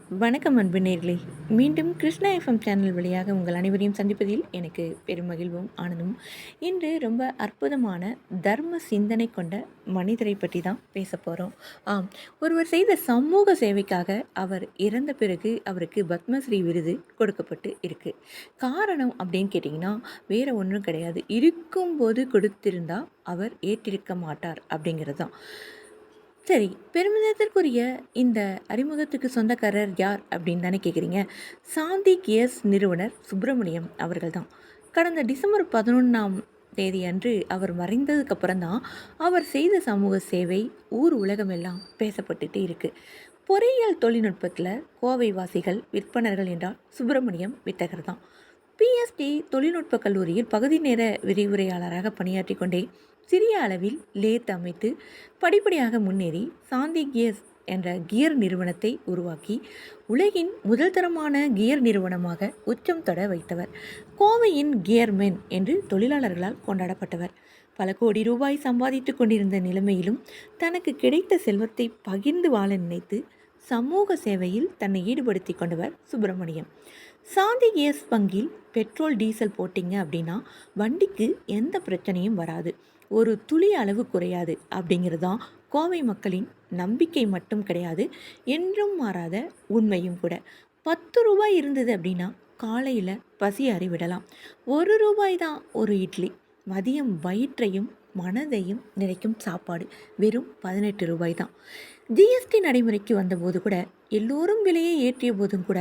வணக்கம் அன்பு நேர்களே. மீண்டும் கிருஷ்ணா எஃப்எம் சேனல் வழியாக உங்கள் அனைவரையும் சந்திப்பதில் எனக்கு பெரும் மகிழ்வும் ஆனந்தும். இன்று ரொம்ப அற்புதமான தர்ம சிந்தனை கொண்ட மனிதரை பற்றி தான் பேச போகிறோம். ஆம், ஒருவர் செய்த சமூக சேவைக்காக அவர் இறந்த பிறகு அவருக்கு பத்மஸ்ரீ விருது கொடுக்கப்பட்டு இருக்கு. காரணம் அப்படின்னு கேட்டிங்கன்னா வேற ஒன்றும் கிடையாது. இருக்கும்போது கொடுத்திருந்தா அவர் ஏற்றிருக்க மாட்டார் அப்படிங்கிறது தான். சரி, பெருமிதத்திற்குரிய இந்த அறிமுகத்துக்கு சொந்தக்காரர் யார் அப்படின்னு தானே கேட்குறீங்க. சாந்தி கியர்ஸ் நிறுவனர் சுப்பிரமணியம் அவர்கள் தான். கடந்த டிசம்பர் 11ஆம் தேதி அன்று அவர் மறைந்ததுக்கப்புறம் தான் அவர் செய்த சமூக சேவை ஊர் உலகமெல்லாம் பேசப்பட்டுட்டு இருக்கு. பொறியியல் தொழில்நுட்பத்தில் கோவை வாசிகள் விற்பனர்கள் என்றால் சுப்பிரமணியம் வித்தகர் தான். பிஎஸ்டி தொழில்நுட்ப கல்லூரியில் பகுதி நேர விரிவுரையாளராக பணியாற்றி கொண்டே சிறிய அளவில் லேத் அமைத்து படிப்படியாக முன்னேறி சாந்தி கியர்ஸ் என்ற கியர் நிறுவனத்தை உருவாக்கி உலகின் முதல் தரமான கியர் நிறுவனமாக உச்சம் தொட வைத்தவர். கோவையின் கியர்மென் என்று தொழிலாளர்களால் கொண்டாடப்பட்டவர். பல கோடி ரூபாய் சம்பாதித்து கொண்டிருந்த நிலைமையிலும் தனக்கு கிடைத்த செல்வத்தை பகிர்ந்து வாழ நினைத்து சமூக சேவையில் தன்னை ஈடுபடுத்தி கொண்டவர் சுப்பிரமணியம். சாந்தி கேஸ் பங்கில் பெட்ரோல் டீசல் போட்டிங்க அப்படின்னா வண்டிக்கு எந்த பிரச்சனையும் வராது, ஒரு துளி அளவு குறையாது அப்படிங்கிறது தான் கோவை மக்களின் நம்பிக்கை மட்டும் கிடையாது, என்றும் மாறாத உண்மையும் கூட. 10 ரூபாய் இருந்தது அப்படின்னா காலையில் பசி அறிவிடலாம். 1 ரூபாய் தான் ஒரு இட்லி. மதியம் வயிற்றையும் மனதையும் நிறைக்கும் சாப்பாடு வெறும் 18 ரூபாய் தான். ஜிஎஸ்டி நடைமுறைக்கு வந்தபோது கூட எல்லோரும் விலையை ஏற்றிய போதும் கூட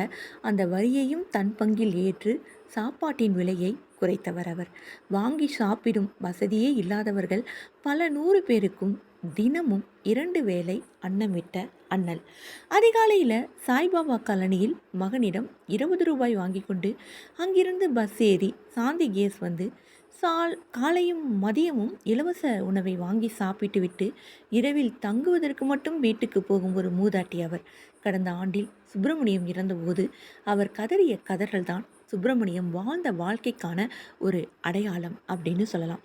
அந்த வரியையும் தன் பங்கில் ஏற்று சாப்பாட்டின் விலையை குறைத்தவர் அவர். வாங்கி சாப்பிடும் வசதியே இல்லாதவர்கள் பல 100 பேருக்கும் தினமும் 2 வேளை அன்னமிட்ட அண்ணல். அதிகாலையில் சாய்பாபா காலனியில் மகனிடம் 20 ரூபாய் வாங்கி கொண்டு அங்கிருந்து பஸ் ஏறி சாந்தி கேஸ் வந்து காலையும் மதியமும் இலவச உணவை வாங்கி சாப்பிட்டு விட்டு இரவில் தங்குவதற்கு மட்டும் வீட்டுக்கு போகும் ஒரு மூதாட்டி அவர். கடந்த ஆண்டில் சுப்பிரமணியம் இறந்தபோது அவர் கதறிய கதறல்தான் சுப்பிரமணியம் வாழ்ந்த வாழ்க்கைக்கான ஒரு அடையாளம் அப்படின்னு சொல்லலாம்.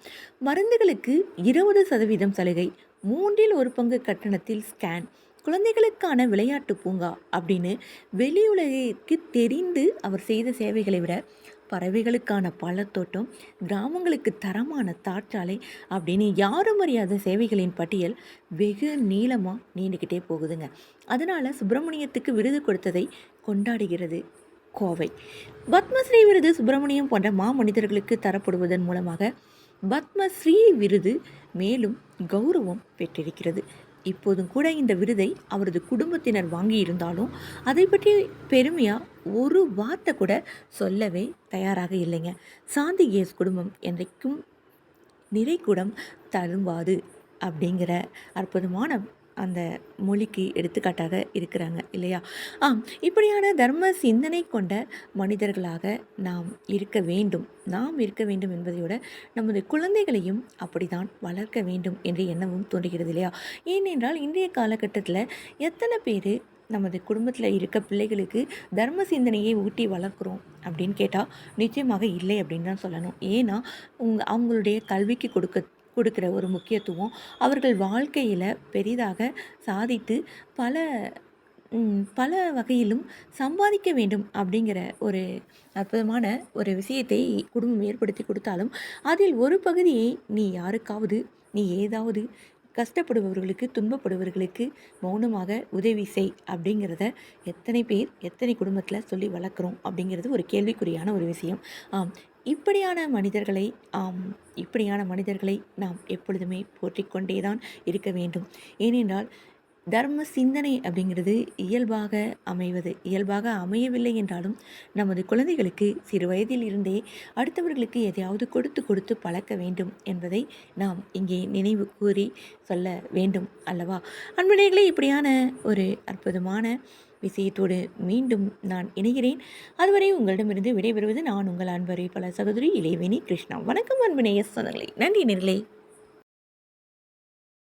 மருந்துகளுக்கு 20% சலுகை, 1/3 கட்டணத்தில் ஸ்கேன், குழந்தைகளுக்கான விளையாட்டு பூங்கா அப்படின்னு வெளியுலகிற்கு தெரிந்து அவர் செய்த சேவைகளை விட பறவைகளுக்கான பழத்தோட்டம், கிராமங்களுக்கு தரமான தாற்சாலை அப்படின்னு யாரும் அறியாத சேவைகளின் பட்டியல் வெகு நீளமாக நீண்டுக்கிட்டே போகுதுங்க. அதனால் சுப்பிரமணியத்துக்கு விருது கொடுத்ததை கொண்டாடுகிறது கோவை. பத்மஸ்ரீ விருது சுப்பிரமணியம் போன்ற மாமனிதர்களுக்கு தரப்படுவதன் மூலமாக பத்மஸ்ரீ விருது மேலும் கௌரவம் பெற்றிருக்கிறது. இப்போதும் கூட இந்த விருதை அவரது குடும்பத்தினர் வாங்கியிருந்தாலும் அதை பற்றி பெருமையாக ஒரு வார்த்தை கூட சொல்லவே தயாராக இல்லைங்க. சாந்தி கேஸ் குடும்பம் என்றைக்கும் நிறைகுடம் தழும்பாது அப்படிங்கிற அற்புதமான அந்த மொழிக்கு எடுத்துக்காட்டாக இருக்கிறாங்க இல்லையா? இப்படியான தர்ம சிந்தனை கொண்ட மனிதர்களாக நாம் இருக்க வேண்டும் என்பதையோட நமது குழந்தைகளையும் அப்படிதான் வளர்க்க வேண்டும் என்று எண்ணமும் தோன்றுகிறது இல்லையா? ஏனென்றால் இன்றைய காலகட்டத்தில் எத்தனை பேர் நமது குடும்பத்தில் இருக்க பிள்ளைகளுக்கு தர்ம சிந்தனையை ஊட்டி வளர்க்குறோம் அப்படின்னு கேட்டால் நிச்சயமாக இல்லை அப்படின்னு தான் சொல்லணும். ஏன்னா அவங்களுடைய கல்விக்கு கொடுக்குற ஒரு முக்கியத்துவம் அவர்கள் வாழ்க்கையில் பெரிதாக சாதித்து பல பல வகையிலும் சம்பாதிக்க வேண்டும் அப்படிங்கிற ஒரு அற்புதமான ஒரு விஷயத்தை குடும்பம் ஏற்படுத்தி கொடுத்தாலும் அதில் ஒரு பகுதியை நீ ஏதாவது கஷ்டப்படுபவர்களுக்கு துன்பப்படுபவர்களுக்கு மௌனமாக உதவி செய் அப்படிங்கிறத எத்தனை பேர் எத்தனை குடும்பத்தில் சொல்லி வளர்க்குறோம் அப்படிங்கிறது ஒரு கேள்விக்குறியான ஒரு விஷயம். இப்படியான மனிதர்களை நாம் எப்பொழுதுமே போற்றிக்கொண்டே தான் இருக்க வேண்டும். ஏனென்றால் தர்ம சிந்தனை அப்படிங்கிறது இயல்பாக அமையவில்லை என்றாலும் நமது குழந்தைகளுக்கு சிறு வயதில் இருந்தே அடுத்தவர்களுக்கு எதையாவது கொடுத்து கொடுத்து பழக்க வேண்டும் என்பதை நாம் இங்கே நினைவு கூறி சொல்ல வேண்டும் அல்லவா? அன்புடையர்களே, இப்படியான ஒரு அற்புதமான விஷயத்தோடு மீண்டும் நான் இணைகிறேன். அதுவரை உங்களிடமிருந்து விடைபெறுவது நான் உங்கள் அன்பரை பல சகோதரி இளைவேணி கிருஷ்ணா. வணக்கம் அன்பு நேய சொந்தங்களே. நன்றி நேர்களே.